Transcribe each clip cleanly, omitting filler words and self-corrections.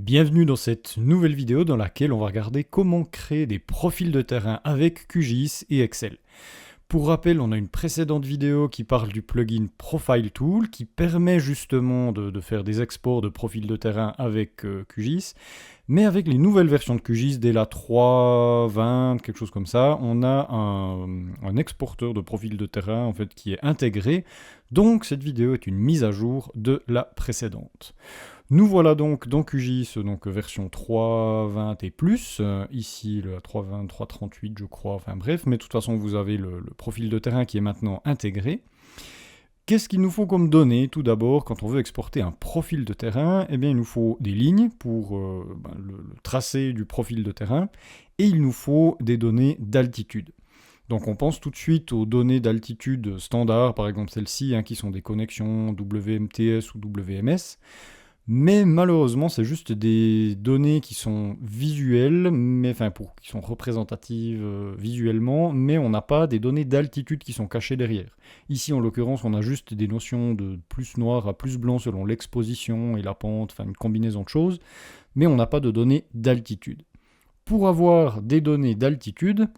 Bienvenue dans cette nouvelle vidéo dans laquelle on va regarder comment créer des profils de terrain avec QGIS et Excel. Pour rappel, on a une précédente vidéo qui parle du plugin Profile Tool qui permet justement de faire des exports de profils de terrain avec QGIS. Mais avec les nouvelles versions de QGIS, dès la 3.20, quelque chose comme ça, on a un exporteur de profils de terrain en fait, qui est intégré. Donc cette vidéo est une mise à jour de la précédente. Nous voilà donc dans QGIS, donc version 3.20 et plus, ici le 3.20, 3.38 je crois, enfin bref, mais de toute façon vous avez le profil de terrain qui est maintenant intégré. Qu'est-ce qu'il nous faut comme données? Tout d'abord, quand on veut exporter un profil de terrain, eh bien, il nous faut des lignes pour le tracé du profil de terrain, et il nous faut des données d'altitude. Donc on pense tout de suite aux données d'altitude standard, par exemple celles-ci, qui sont des connexions WMTS ou WMS. Mais malheureusement, c'est juste des données qui sont visuelles, qui sont représentatives visuellement, mais on n'a pas des données d'altitude qui sont cachées derrière. Ici, en l'occurrence, on a juste des notions de plus noir à plus blanc selon l'exposition et la pente, enfin une combinaison de choses, mais on n'a pas de données d'altitude. Pour avoir des données d'altitude,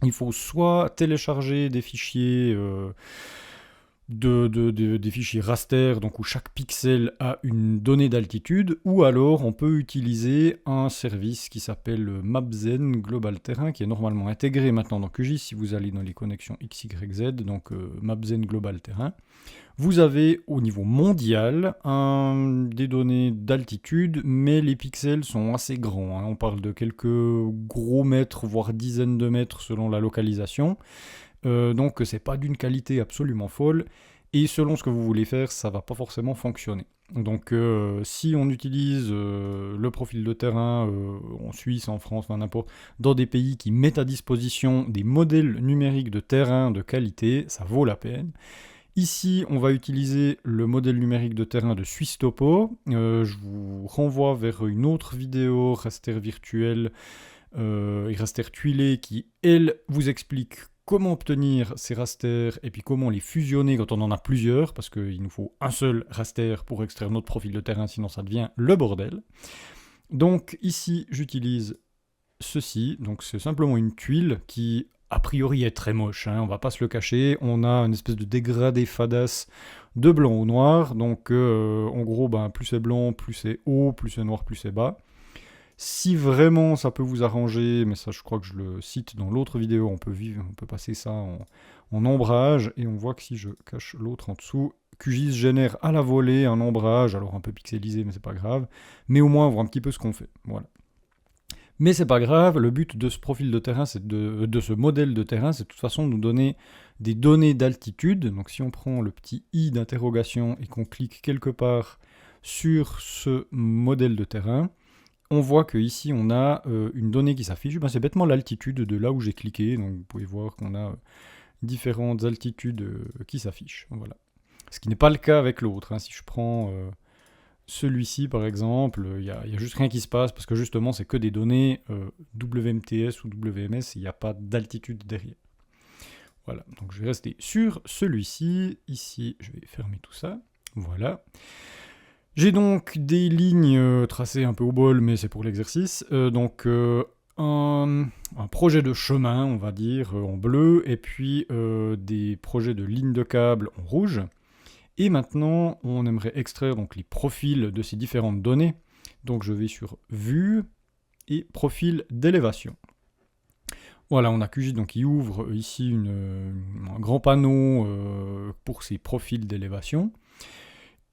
il faut soit télécharger des fichiers des fichiers raster, donc où chaque pixel a une donnée d'altitude, ou alors on peut utiliser un service qui s'appelle Mapzen Global Terrain, qui est normalement intégré maintenant dans QGIS si vous allez dans les connexions XYZ, donc Mapzen Global Terrain. Vous avez au niveau mondial des données d'altitude, mais les pixels sont assez grands. On parle de quelques gros mètres, voire dizaines de mètres selon la localisation. Donc c'est pas d'une qualité absolument folle, et selon ce que vous voulez faire, ça va pas forcément fonctionner. Donc si on utilise le profil de terrain en Suisse, en France, n'importe, dans des pays qui mettent à disposition des modèles numériques de terrain de qualité, ça vaut la peine. Ici, on va utiliser le modèle numérique de terrain de Suisse Topo. Je vous renvoie vers une autre vidéo raster virtuel et raster tuilé qui, elle, vous explique comment obtenir ces rasters et puis comment les fusionner quand on en a plusieurs, parce qu'il nous faut un seul raster pour extraire notre profil de terrain, sinon ça devient le bordel. Donc ici, j'utilise ceci, donc c'est simplement une tuile qui a priori est très moche, on va pas se le cacher. On a une espèce de dégradé fadasse de blanc au noir, donc en gros, plus c'est blanc, plus c'est haut, plus c'est noir, plus c'est bas. Si vraiment ça peut vous arranger, mais ça je crois que je le cite dans l'autre vidéo, on peut passer ça en ombrage, et on voit que si je cache l'autre en dessous, QGIS génère à la volée un ombrage, alors un peu pixelisé mais c'est pas grave, mais au moins on voit un petit peu ce qu'on fait, voilà. Mais c'est pas grave, le but de ce profil de terrain, de ce modèle de terrain, c'est de toute façon de nous donner des données d'altitude. Donc si on prend le petit i d'interrogation et qu'on clique quelque part sur ce modèle de terrain, on voit qu'ici on a une donnée qui s'affiche. C'est bêtement l'altitude de là où j'ai cliqué, donc vous pouvez voir qu'on a différentes altitudes qui s'affichent. Voilà. Ce qui n'est pas le cas avec l'autre. Si je prends celui-ci par exemple, il n'y a juste rien qui se passe parce que justement c'est que des données WMTS ou WMS, il n'y a pas d'altitude derrière. Voilà, donc je vais rester sur celui-ci. Ici, je vais fermer tout ça. Voilà. J'ai donc des lignes tracées un peu au bol, mais c'est pour l'exercice. Un projet de chemin, on va dire, en bleu, et puis des projets de lignes de câble en rouge. Et maintenant, on aimerait extraire donc les profils de ces différentes données. Donc je vais sur Vue et Profil d'élévation. Voilà, on a QGIS donc qui ouvre ici un grand panneau pour ces profils d'élévation.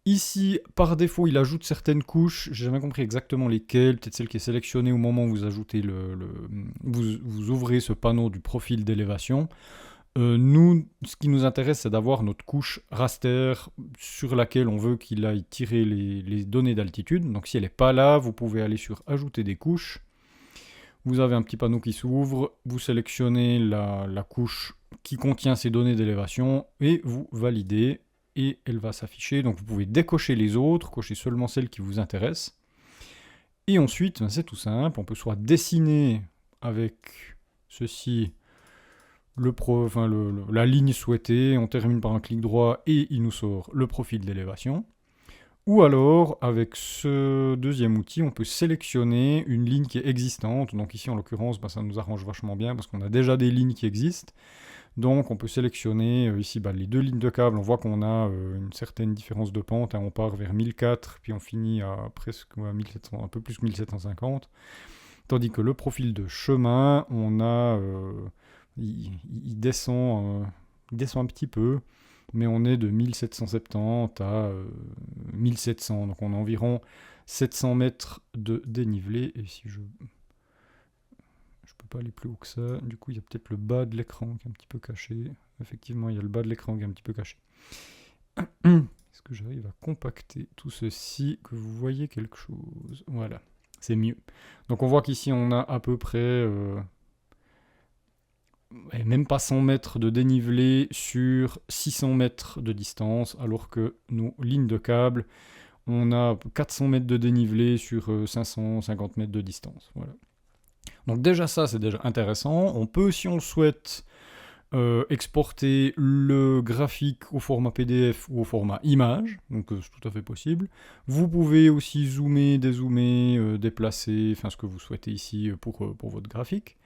Ici, par défaut, il ajoute certaines couches, j'ai jamais compris exactement lesquelles, peut-être celle qui est sélectionnée au moment où vous ajoutez vous ouvrez ce panneau du profil d'élévation. Nous, ce qui nous intéresse, c'est d'avoir notre couche raster sur laquelle on veut qu'il aille tirer les données d'altitude. Donc si elle n'est pas là, vous pouvez aller sur Ajouter des couches. Vous avez un petit panneau qui s'ouvre, vous sélectionnez la couche qui contient ces données d'élévation et vous validez. Et elle va s'afficher, donc vous pouvez décocher les autres, cocher seulement celles qui vous intéressent. Et ensuite, c'est tout simple, on peut soit dessiner avec ceci la ligne souhaitée, on termine par un clic droit et il nous sort le profil d'élévation. Ou alors, avec ce deuxième outil, on peut sélectionner une ligne qui est existante. Donc ici, en l'occurrence, ça nous arrange vachement bien parce qu'on a déjà des lignes qui existent. Donc on peut sélectionner ici les deux lignes de câble. On voit qu'on a une certaine différence de pente. On part vers 1004, puis on finit à presque 1700, un peu plus que 1750. Tandis que le profil de chemin, on a, il descend un petit peu, mais on est de 1770 à 1700. Donc on a environ 700 mètres de dénivelé. Et si je peux pas aller plus haut que ça, du coup il y a peut-être le bas de l'écran qui est un petit peu caché. Effectivement, il y a le bas de l'écran qui est un petit peu caché. Est-ce que j'arrive à compacter tout ceci, que vous voyez quelque chose? Voilà, c'est mieux. Donc on voit qu'ici on a à peu près même pas 100 mètres de dénivelé sur 600 mètres de distance, alors que nos lignes de câble, on a 400 mètres de dénivelé sur 550 mètres de distance. Voilà. Donc déjà ça, c'est déjà intéressant. On peut, si on le souhaite, exporter le graphique au format PDF ou au format image, donc c'est tout à fait possible. Vous pouvez aussi zoomer, dézoomer, déplacer, enfin ce que vous souhaitez ici pour votre graphique.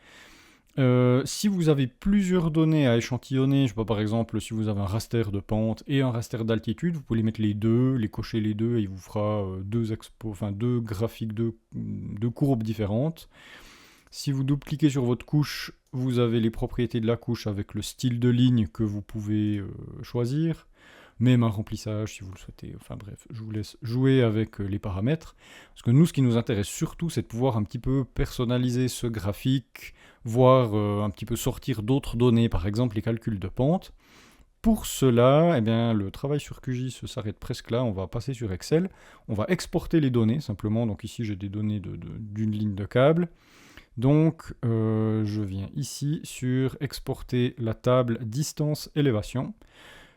Si vous avez plusieurs données à échantillonner, je sais pas, par exemple, si vous avez un raster de pente et un raster d'altitude, vous pouvez les mettre les deux, les cocher les deux, et il vous fera deux graphiques, deux courbes différentes. Si vous double-cliquez sur votre couche, vous avez les propriétés de la couche avec le style de ligne que vous pouvez choisir, même un remplissage si vous le souhaitez. Enfin bref, je vous laisse jouer avec les paramètres. Parce que nous, ce qui nous intéresse surtout, c'est de pouvoir un petit peu personnaliser ce graphique, voire un petit peu sortir d'autres données, par exemple les calculs de pente. Pour cela, le travail sur QGIS s'arrête presque là. On va passer sur Excel. On va exporter les données simplement. Donc ici, j'ai des données d'une ligne de câble. Donc, je viens ici sur exporter la table distance élévation.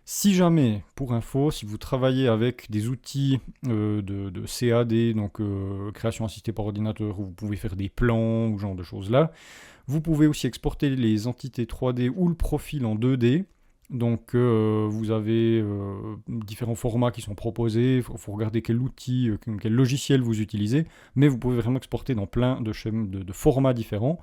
Si jamais, pour info, si vous travaillez avec des outils de CAD, donc création assistée par ordinateur, où vous pouvez faire des plans ou ce genre de choses-là, vous pouvez aussi exporter les entités 3D ou le profil en 2D. Donc vous avez différents formats qui sont proposés, il faut regarder quel outil, quel logiciel vous utilisez, mais vous pouvez vraiment exporter dans plein de formats différents.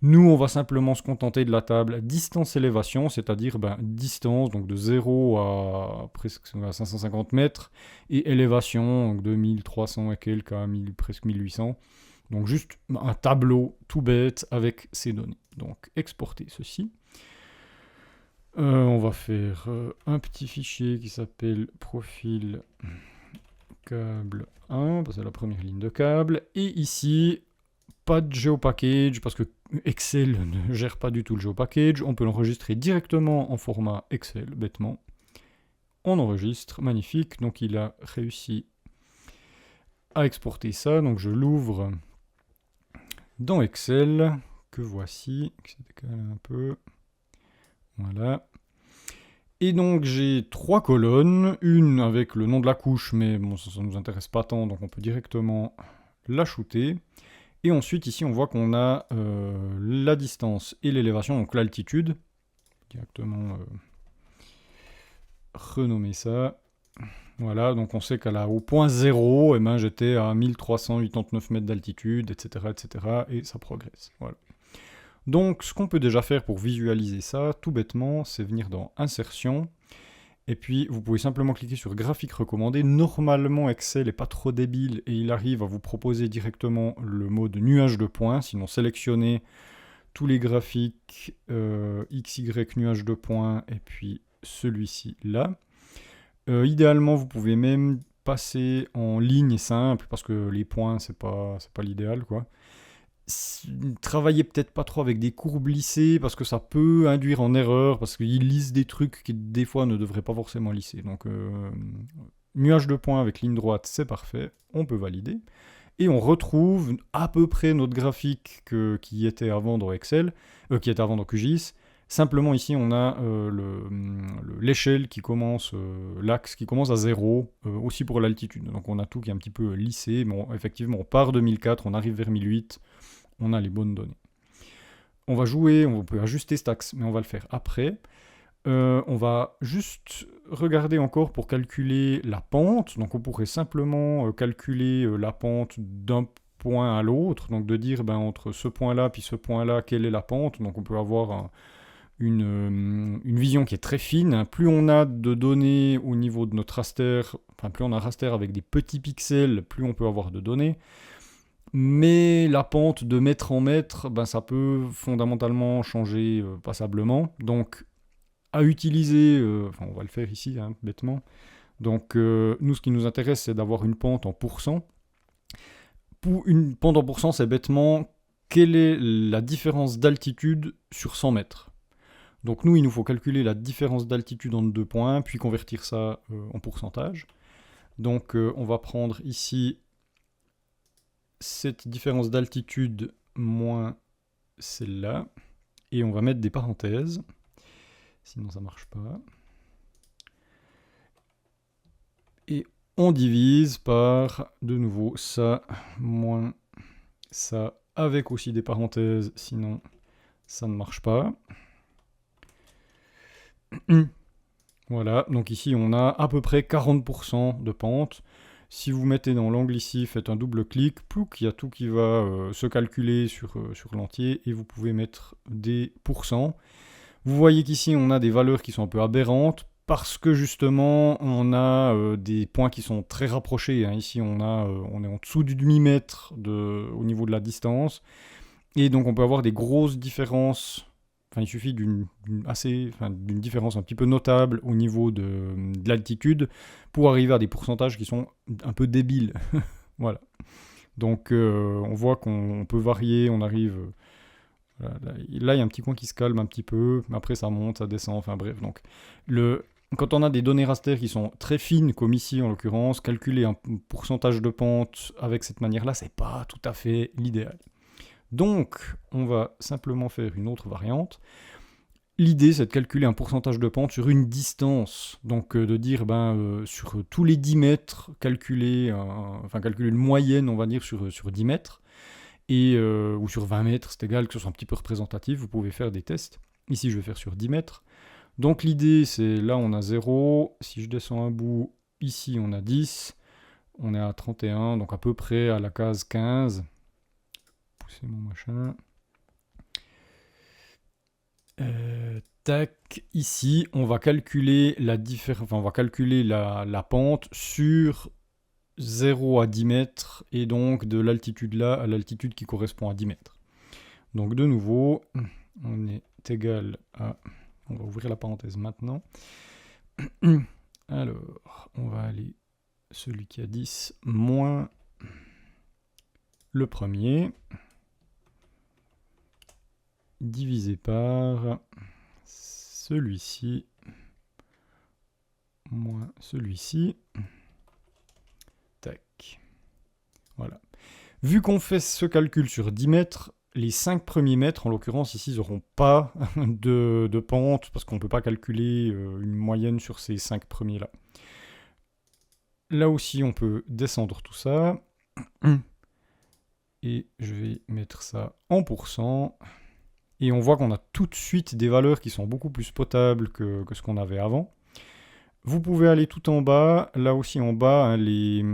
Nous, on va simplement se contenter de la table distance élévation, c'est-à-dire distance, donc de 0 à presque à 550 mètres, et élévation, donc de 1300 et quelques à presque 1800. Donc juste un tableau tout bête avec ces données. Donc exporter ceci. On va faire un petit fichier qui s'appelle profil câble 1, c'est la première ligne de câble. Et ici, pas de GeoPackage, parce que Excel ne gère pas du tout le GeoPackage. On peut l'enregistrer directement en format Excel, bêtement. On enregistre, magnifique. Donc il a réussi à exporter ça. Donc je l'ouvre dans Excel, que voici, qui s'est décalé un peu. Voilà. Et donc j'ai 3 colonnes, une avec le nom de la couche, mais bon, ça ne nous intéresse pas tant, donc on peut directement la shooter. Et ensuite ici on voit qu'on a la distance et l'élévation, donc l'altitude. Directement renommer ça. Voilà, donc on sait qu'au point 0, j'étais à 1389 mètres d'altitude, etc., etc., et ça progresse. Voilà. Donc, ce qu'on peut déjà faire pour visualiser ça, tout bêtement, c'est venir dans Insertion, et puis vous pouvez simplement cliquer sur Graphique recommandé. Normalement, Excel n'est pas trop débile, et il arrive à vous proposer directement le mode nuage de points, sinon sélectionnez tous les graphiques XY nuage de points, et puis celui-ci là. Idéalement, vous pouvez même passer en ligne simple, parce que les points, c'est pas l'idéal, quoi. Travaillez peut-être pas trop avec des courbes lissées, parce que ça peut induire en erreur, parce qu'ils lissent des trucs qui des fois ne devraient pas forcément lisser. Donc nuage de points avec ligne droite, c'est parfait, on peut valider. Et on retrouve à peu près notre graphique qui était avant dans Excel, qui était avant dans QGIS. Simplement ici on a l'échelle qui commence, l'axe qui commence à 0, aussi pour l'altitude. Donc on a tout qui est un petit peu lissé, mais effectivement on part de 1004, on arrive vers 1008, on a les bonnes données. On va jouer, on peut ajuster cet axe, mais on va le faire après. On va juste regarder encore pour calculer la pente. Donc on pourrait simplement calculer la pente d'un point à l'autre, donc de dire entre ce point-là puis ce point-là, quelle est la pente. Donc on peut avoir une vision qui est très fine. Plus on a de données au niveau de notre raster, enfin plus on a un raster avec des petits pixels, plus on peut avoir de données. Mais la pente de mètre en mètre, ça peut fondamentalement changer passablement. Donc à utiliser, on va le faire ici, bêtement. Donc nous, ce qui nous intéresse, c'est d'avoir une pente en pourcent. Pour une pente en pourcent, c'est bêtement quelle est la différence d'altitude sur 100 mètres. Donc nous, il nous faut calculer la différence d'altitude entre 2 points, puis convertir ça en pourcentage. Donc on va prendre ici cette différence d'altitude moins celle-là, et on va mettre des parenthèses, sinon ça ne marche pas. Et on divise par, de nouveau, ça moins ça, avec aussi des parenthèses, sinon ça ne marche pas. Voilà, donc ici on a à peu près 40% de pente. Si vous mettez dans l'angle ici, faites un double clic, plouc, il y a tout qui va se calculer sur l'entier, et vous pouvez mettre des pourcents. Vous voyez qu'ici on a des valeurs qui sont un peu aberrantes, parce que justement on a des points qui sont très rapprochés. Ici on est en dessous du demi-mètre au niveau de la distance, et donc on peut avoir des grosses différences. Enfin, il suffit d'une différence un petit peu notable au niveau de l'altitude pour arriver à des pourcentages qui sont un peu débiles. Voilà. Donc on voit qu'on peut varier, on arrive... là, il y a un petit coin qui se calme un petit peu, après ça monte, ça descend, enfin bref. Donc, quand on a des données raster qui sont très fines, comme ici en l'occurrence, calculer un pourcentage de pente avec cette manière-là, c'est pas tout à fait l'idéal. Donc, on va simplement faire une autre variante. L'idée, c'est de calculer un pourcentage de pente sur une distance. Donc, de dire, sur tous les 10 mètres, calculer une moyenne, on va dire, sur 10 mètres. Ou sur 20 mètres, c'est égal, que ce soit un petit peu représentatif. Vous pouvez faire des tests. Ici, je vais faire sur 10 mètres. Donc, l'idée, c'est, là, on a 0. Si je descends un bout, ici, on a 10. On est à 31, donc à peu près à la case 15. Pousser mon machin. Tac, ici, on va calculer la pente sur 0 à 10 mètres, et donc de l'altitude là à l'altitude qui correspond à 10 mètres. Donc de nouveau, on est égal à... On va ouvrir la parenthèse maintenant. Alors, on va aller celui qui a 10 moins le premier, divisé par celui-ci moins celui-ci. Tac. Voilà. Vu qu'on fait ce calcul sur 10 mètres, les 5 premiers mètres, en l'occurrence ici, ils n'auront pas de pente, parce qu'on ne peut pas calculer une moyenne sur ces 5 premiers-là. Là aussi, on peut descendre tout ça. Et je vais mettre ça en pourcent. Et on voit qu'on a tout de suite des valeurs qui sont beaucoup plus potables que ce qu'on avait avant. Vous pouvez aller tout en bas. Là aussi en bas, les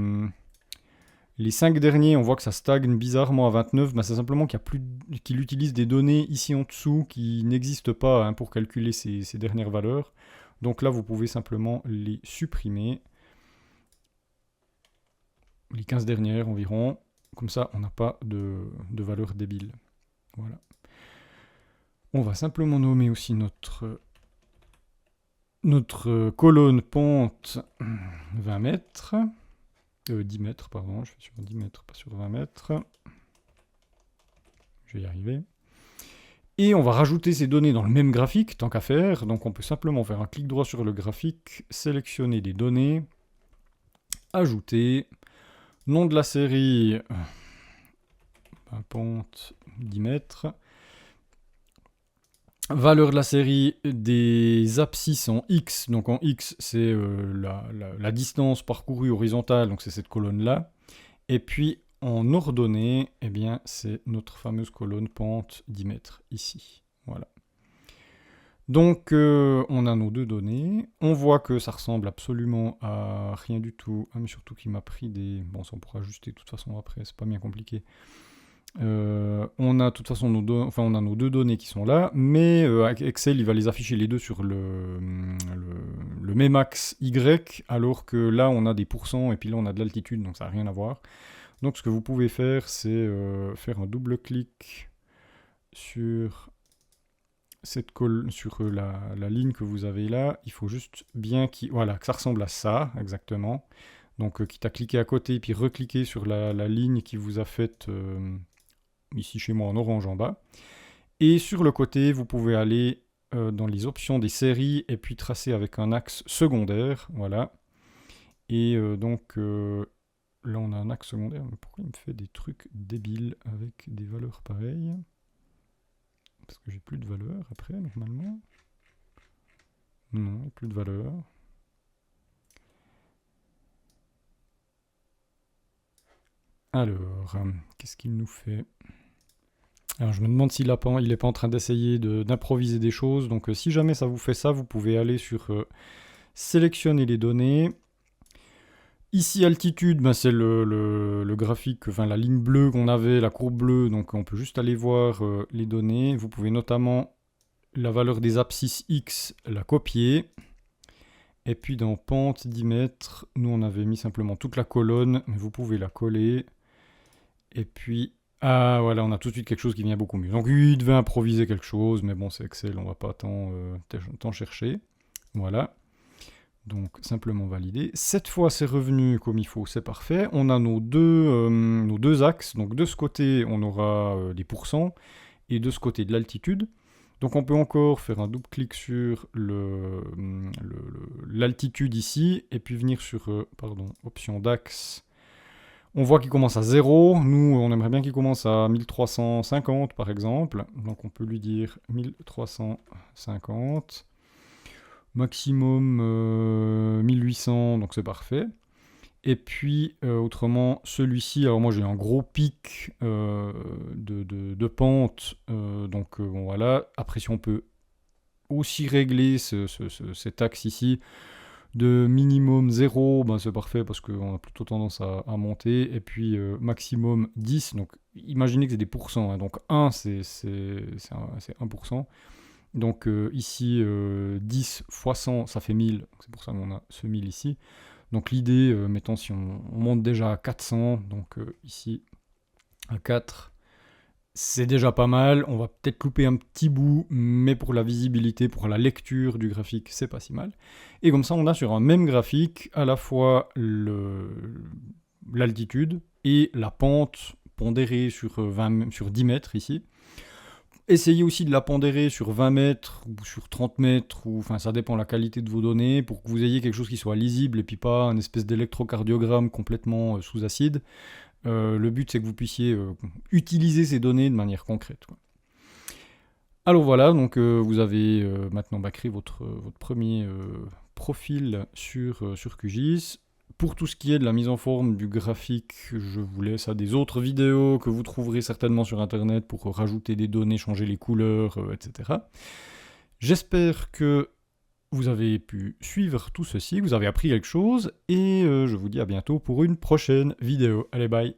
5 derniers, on voit que ça stagne bizarrement à 29. C'est simplement qu'il utilise des données ici en dessous qui n'existent pas pour calculer ces dernières valeurs. Donc là, vous pouvez simplement les supprimer. Les 15 dernières environ. Comme ça, on n'a pas de valeur débile. Voilà. On va simplement nommer aussi notre colonne pente 20 mètres. 10 mètres, pardon, je fais sur 10 mètres, pas sur 20 mètres. Je vais y arriver. Et on va rajouter ces données dans le même graphique, tant qu'à faire. Donc on peut simplement faire un clic droit sur le graphique, sélectionner les données, ajouter, nom de la série, pente 10 mètres. Valeur de la série des abscisses en X. Donc en X, c'est la distance parcourue horizontale, donc c'est cette colonne-là. Et puis en ordonnée, eh bien, c'est notre fameuse colonne pente 10 mètres, ici. Voilà. Donc on a nos deux données, on voit que ça ressemble absolument à rien du tout, mais surtout qu'il m'a pris des... Bon, ça on pourra ajuster de toute façon après, c'est pas bien compliqué. On a de toute façon on a nos deux données qui sont là, mais Excel il va les afficher les deux sur le même axe Y, alors que là on a des pourcents et puis là on a de l'altitude, donc ça n'a rien à voir. Donc ce que vous pouvez faire, c'est faire un double clic sur sur la ligne que vous avez là. Il faut juste bien voilà, que ça ressemble à ça, exactement. Donc quitte à cliquer à côté, puis recliquer sur la ligne qui vous a faite ici chez moi en orange en bas. Et sur le côté, vous pouvez aller dans les options des séries et puis tracer avec un axe secondaire, voilà. Et donc là on a un axe secondaire, mais pourquoi il me fait des trucs débiles avec des valeurs pareilles? Parce que j'ai plus de valeur après, normalement. Non, il n'y a plus de valeur. Alors, qu'est-ce qu'il nous fait? Alors, je me demande s'il n'est pas en train d'essayer d'improviser des choses. Donc, si jamais ça vous fait ça, vous pouvez aller sur sélectionner les données. Ici, altitude, ben, c'est le graphique, enfin la ligne bleue qu'on avait, la courbe bleue. Donc, on peut juste aller voir les données. Vous pouvez notamment la valeur des abscisses X, la copier. Et puis dans pente 10 mètres, nous on avait mis simplement toute la colonne, mais vous pouvez la coller. Et puis, ah voilà, on a tout de suite quelque chose qui vient beaucoup mieux. Donc lui, il devait improviser quelque chose, mais bon, c'est Excel, on va pas tant chercher. Voilà. Donc simplement valider. Cette fois, c'est revenu comme il faut, c'est parfait. On a nos deux axes. Donc de ce côté, on aura les pourcents, et de ce côté, de l'altitude. Donc on peut encore faire un double clic sur l'altitude ici, et puis venir sur option d'axe. On voit qu'il commence à 0. Nous, on aimerait bien qu'il commence à 1350 par exemple. Donc on peut lui dire 1350. Maximum 1800, donc c'est parfait. Et puis autrement, celui-ci, alors moi j'ai un gros pic de pente, donc bon voilà. Après si on peut aussi régler cet axe ici de minimum 0, ben c'est parfait parce qu'on a plutôt tendance à monter. Et puis maximum 10, donc imaginez que c'est des pourcents, hein. Donc 1 c'est 1%. Donc ici 10 fois 100 ça fait 1000, c'est pour ça qu'on a ce 1000 ici. Donc l'idée, mettons si on monte déjà à 400, donc ici à 4, c'est déjà pas mal. On va peut-être louper un petit bout, mais pour la visibilité, pour la lecture du graphique, c'est pas si mal. Et comme ça, on a sur un même graphique à la fois l'altitude et la pente pondérée sur 10 mètres ici. Essayez aussi de la pondérer sur 20 mètres ou sur 30 mètres, enfin ça dépend de la qualité de vos données, pour que vous ayez quelque chose qui soit lisible et puis pas un espèce d'électrocardiogramme complètement sous acide. Le but c'est que vous puissiez utiliser ces données de manière concrète, quoi. Alors voilà, donc vous avez maintenant créé votre premier profil sur QGIS. Pour tout ce qui est de la mise en forme du graphique, je vous laisse à des autres vidéos que vous trouverez certainement sur internet pour rajouter des données, changer les couleurs, etc. J'espère que vous avez pu suivre tout ceci, que vous avez appris quelque chose, et je vous dis à bientôt pour une prochaine vidéo. Allez, bye!